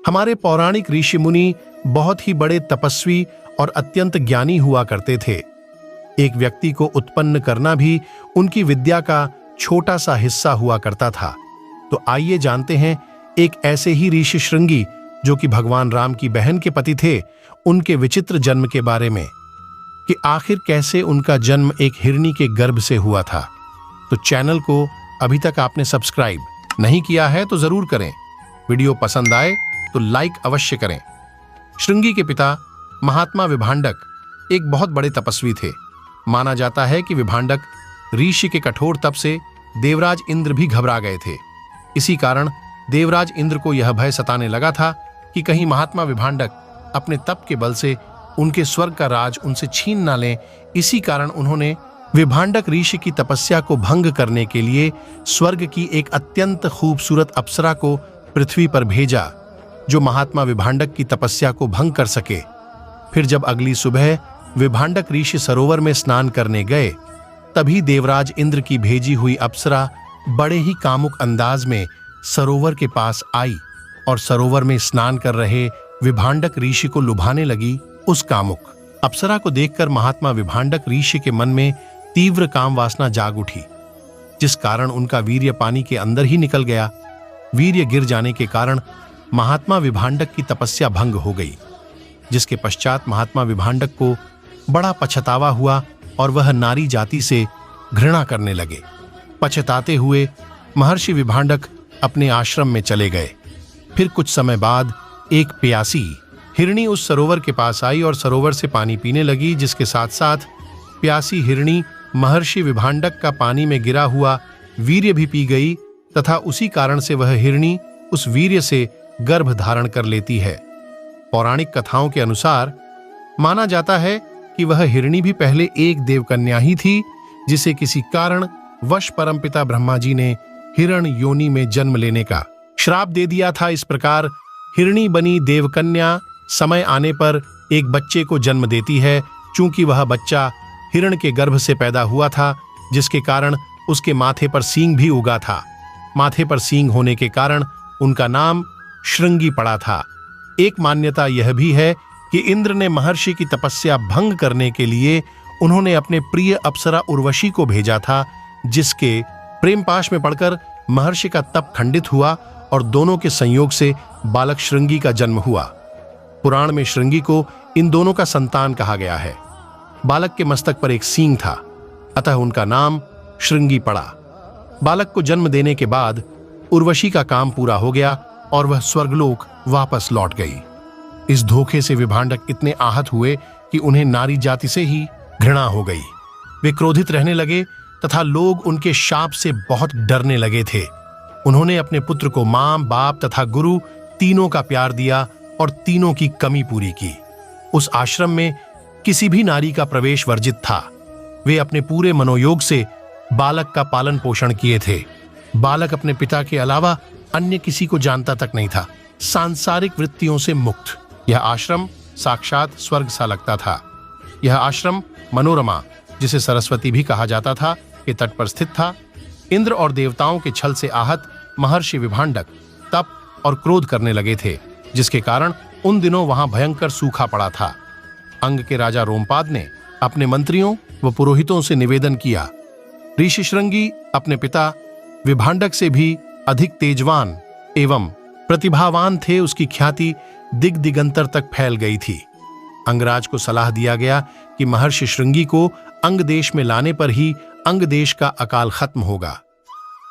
हमारे पौराणिक ऋषि मुनि बहुत ही बड़े तपस्वी और अत्यंत ज्ञानी हुआ करते थे। एक व्यक्ति को उत्पन्न करना भी उनकी विद्या का छोटा सा हिस्सा हुआ करता था। तो आइए जानते हैं एक ऐसे ही ऋषि श्रृंगी, जो कि भगवान राम की बहन के पति थे, उनके विचित्र जन्म के बारे में, कि आखिर कैसे उनका जन्म एक हिरनी के गर्भ से हुआ था। तो चैनल को अभी तक आपने सब्सक्राइब नहीं किया है तो जरूर करें। वीडियो पसंद आए तो लाइक अवश्य करें। श्रृंगी के पिता महात्मा विभांडक एक बहुत बड़े तपस्वी थे। माना जाता है कि विभांडक ऋषि के कठोर तप से देवराज इंद्र भी घबरा गए थे। इसी कारण देवराज इंद्र को यह भय सताने लगा था कि कहीं महात्मा विभांडक अपने तप के बल से उनके स्वर्ग का राज उनसे छीन ना लें। इसी कारण उन्होंने विभांडक ऋषि की तपस्या को भंग करने के लिए स्वर्ग की एक अत्यंत खूबसूरत अप्सरा को पृथ्वी पर भेजा, जो महात्मा विभांडक की तपस्या को भंग कर सके। फिर जब अगली सुबह विभांडक ऋषि सरोवर में स्नान करने गए, तभी देवराज इंद्र की भेजी हुई अप्सरा बड़े ही कामुक अंदाज में सरोवर के पास आई और सरोवर में स्नान कर रहे विभांडक ऋषि को लुभाने लगी। उस कामुक अप्सरा को देखकर महात्मा विभांडक ऋषि के मन में तीव्र काम वासना जाग उठी, जिस कारण उनका वीर्य पानी के अंदर ही निकल गया। वीर्य गिर जाने के कारण महात्मा विभांडक की तपस्या भंग हो गई, जिसके पश्चात महात्मा विभांडक को बड़ा पछतावा हुआ और वह नारी जाति से घृणा करने लगे। पछताते हुए महर्षि विभांडक अपने आश्रम में चले गए। फिर कुछ समय बाद एक प्यासी हिरणी उस सरोवर के पास आई और सरोवर से पानी पीने लगी, जिसके साथ साथ प्यासी हिरणी महर्षि विभांडक का पानी में गिरा हुआ वीर्य भी पी गई तथा उसी कारण से वह हिरणी उस वीर्य से गर्भ धारण कर लेती है। पौराणिक कथाओं के अनुसार माना जाता है कि वह हिरणी भी पहले एक देवकन्या ही थी, जिसे किसी कारण वश परमपिता ब्रह्मा जी ने हिरण योनि में जन्म लेने का श्राप दे दिया था। इस प्रकार हिरणी बनी देवकन्या समय आने पर एक बच्चे को जन्म देती है। चूंकि वह बच्चा हिरण के गर्भ से पैदा हुआ था, जिसके कारण उसके माथे पर सींग भी उगा था। माथे पर सींग होने के कारण उनका नाम श्रृंगी पड़ा था। एक मान्यता यह भी है कि इंद्र ने महर्षि की तपस्या भंग करने के लिए उन्होंने अपने प्रिय अप्सरा उर्वशी को भेजा था, जिसके प्रेम पाश में पड़कर महर्षि का तप खंडित हुआ और दोनों के संयोग से बालक श्रृंगी का जन्म हुआ। पुराण में श्रृंगी को इन दोनों का संतान कहा गया है। बालक के मस्तक पर एक सींग था, अतः उनका नाम श्रृंगी पड़ा। बालक को जन्म देने के बाद उर्वशी का काम पूरा हो गया और वह स्वर्गलोक वापस लौट गई। इस धोखे से विभांडक इतने आहत हुए कि उन्हें नारी जाति से ही घृणा हो गई। वे क्रोधित रहने लगे तथा लोग उनके शाप से बहुत डरने लगे थे। उन्होंने अपने पुत्र को मां, बाप तथा गुरु तीनों का प्यार दिया और तीनों की कमी पूरी की। उस आश्रम में किसी भी नारी का प्रवेश वर्जित था। वे अपने पूरे मनोयोग से बालक का पालन पोषण किए थे। बालक अपने पिता के अलावा अन्य किसी को जानता तक नहीं था। सांसारिक वृत्तियों से मुक्त यह आश्रम साक्षात स्वर्ग सा लगता था। यह आश्रम मनोरमा, जिसे सरस्वती भी कहा जाता था, के तट पर स्थित था। इंद्र और देवताओं के छल से आहत महर्षि विभांडक तप और क्रोध करने लगे थे, जिसके कारण उन दिनों वहां भयंकर सूखा पड़ा था। अंग के राजा रोमपाद ने अपने मंत्रियों व पुरोहितों से निवेदन किया। ऋषि श्रृंगी अपने पिता विभांडक से भी अधिक तेजवान एवं प्रतिभावान थे। उसकी ख्याति दिग दिगंतर तक फैल गई थी। अंगराज को सलाह दिया गया कि महर्षि श्रृंगी को अंग देश में लाने पर ही अंग देश का अकाल खत्म होगा।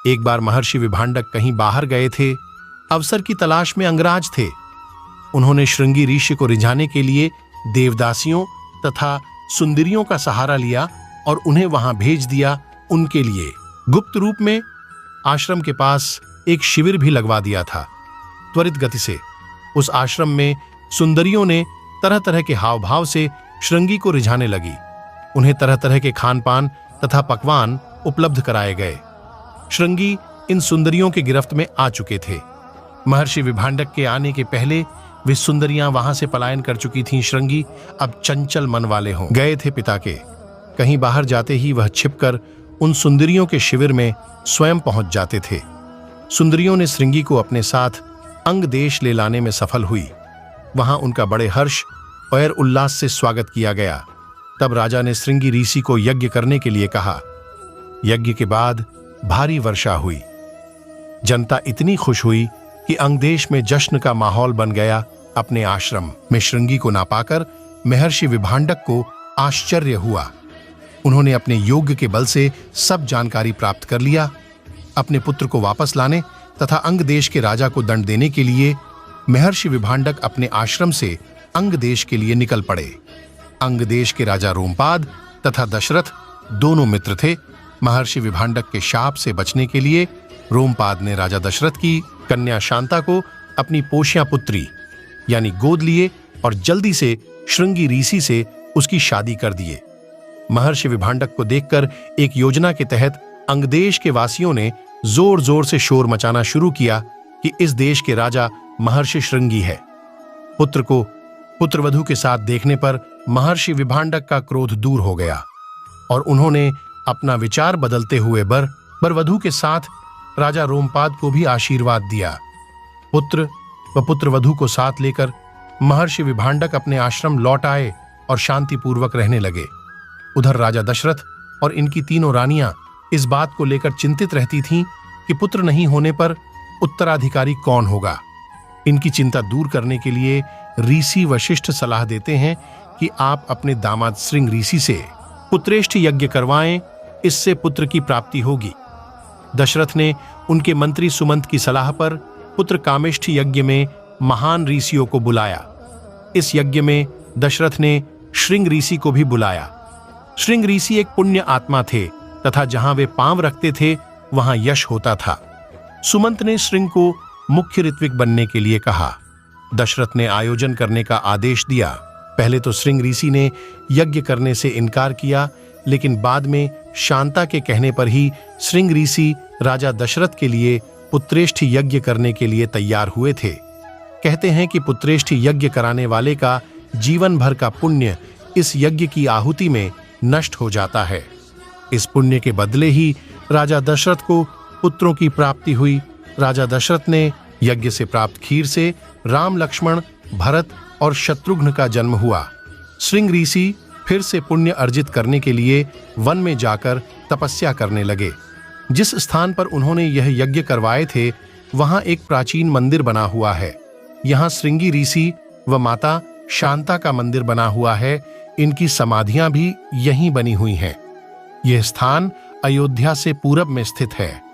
एक बार महर्षि विभांडक कहीं बाहर गए थे, अवसर की तलाश में अंगराज थे। उन्होंने श्रृंगी ऋषि को रिझाने के लिए देवदासियों तथा सुंदरियों का सहारा लिया और उन्हें वहां भेज दिया। उनके लिए गुप्त रूप में आश्रम के पास एक शिविर भी लगवा दिया था। त्वरित गति से उस आश्रम में सुंदरियों ने तरह तरह के हाव भाव से श्रृंगी को रिझाने लगी। उन्हें तरह तरह के खान पान तथा पकवान उपलब्ध कराए गए। श्रृंगी इन सुंदरियों के गिरफ्त में आ चुके थे। महर्षि विभांडक के आने के पहले वे सुंदरियां वहां से पलायन कर चुकी थीं। श्रृंगी अब चंचल मन वाले हो गए थे पिता के। कहीं बाहर जाते ही वह छिपकर उन सुंदरियों के शिविर में स्वयं पहुंच जाते थे। सुंदरियों ने श्रृंगी को अपने साथ अंग देश ले लाने में सफल हुई। वहां उनका बड़े हर्ष और उल्लास से स्वागत किया गया। तब राजा ने श्रृंगी ऋषि को यज्ञ करने के लिए कहा। यज्ञ के बाद भारी वर्षा हुई। जनता इतनी खुश हुई कि अंगदेश में जश्न का माहौल बन गया। अपने आश्रम में श्रृंगी को ना पाकर महर्षि विभांडक को आश्चर्य हुआ। उन्होंने अपने योग्य के बल से सब जानकारी प्राप्त कर लिया। अपने पुत्र को वापस लाने तथा अंग देश के राजा को दंड देने के लिए महर्षि विभांडक अपने आश्रम से अंग देश के लिए निकल पड़े। अंग देश के राजा रोमपाद तथा दशरथ दोनों मित्र थे। महर्षि विभांडक के शाप से बचने के लिए रोमपाद ने राजा दशरथ की कन्या शांता को अपनी पोष्या पुत्री यानी गोद लिए और जल्दी से श्रृंगी ऋषि से उसकी शादी कर दिए। महर्षि विभांडक को देखकर एक योजना के तहत अंगदेश के वासियों ने जोर जोर से शोर मचाना शुरू किया कि इस देश के राजा महर्षि श्रृंगी है। पुत्र को पुत्रवधू के साथ देखने पर महर्षि विभांडक का क्रोध दूर हो गया और उन्होंने अपना विचार बदलते हुए वरवधू के साथ राजा रोमपाद को भी आशीर्वाद दिया। पुत्र व पुत्रवधू को साथ लेकर महर्षि विभांडक अपने आश्रम लौट आए और शांतिपूर्वक रहने लगे। उधर राजा दशरथ और इनकी तीनों रानियां इस बात को लेकर चिंतित रहती थीं कि पुत्र नहीं होने पर उत्तराधिकारी कौन होगा। इनकी चिंता दूर करने के लिए ऋषि वशिष्ठ सलाह देते हैं कि आप अपने दामाद श्रृंग ऋषि से पुत्रेष्ठ यज्ञ करवाएं, इससे पुत्र की प्राप्ति होगी। दशरथ ने उनके मंत्री सुमंत की सलाह पर पुत्र कामेष्ठ यज्ञ में महान ऋषियों को बुलाया। इस यज्ञ में दशरथ ने श्रृंग ऋषि को भी बुलाया। श्रृंग ऋषि एक पुण्य आत्मा थे तथा जहां वे पांव रखते थे वहां यश होता था। सुमंत ने श्रृंग को मुख्य ऋत्विक बनने के लिए कहा। दशरथ ने आयोजन करने का आदेश दिया। पहले तो श्रृंग ऋषि ने यज्ञ करने से इनकार किया, लेकिन बाद में शांता के कहने पर ही श्रृंग ऋषि राजा दशरथ के लिए पुत्रेष्ठ यज्ञ करने के लिए तैयार हुए थे। कहते हैं कि पुत्रेष्ठ यज्ञ कराने वाले का जीवन भर का पुण्य इस यज्ञ की आहुति में नष्ट हो जाता है। इस पुण्य के बदले ही राजा दशरथ को पुत्रों की प्राप्ति हुई। राजा दशरथ ने यज्ञ से प्राप्त खीर से राम, लक्ष्मण, भरत और शत्रुघ्न का जन्म हुआ। श्रृंग ऋषि फिर से पुण्य अर्जित करने के लिए वन में जाकर तपस्या करने लगे। जिस स्थान पर उन्होंने यह यज्ञ करवाए थे वहां एक प्राचीन मंदिर बना हुआ है। यहाँ श्रृंगी ऋषि व माता शांता का मंदिर बना हुआ है। इनकी समाधियां भी यहीं बनी हुई हैं। यह स्थान अयोध्या से पूरब में स्थित है।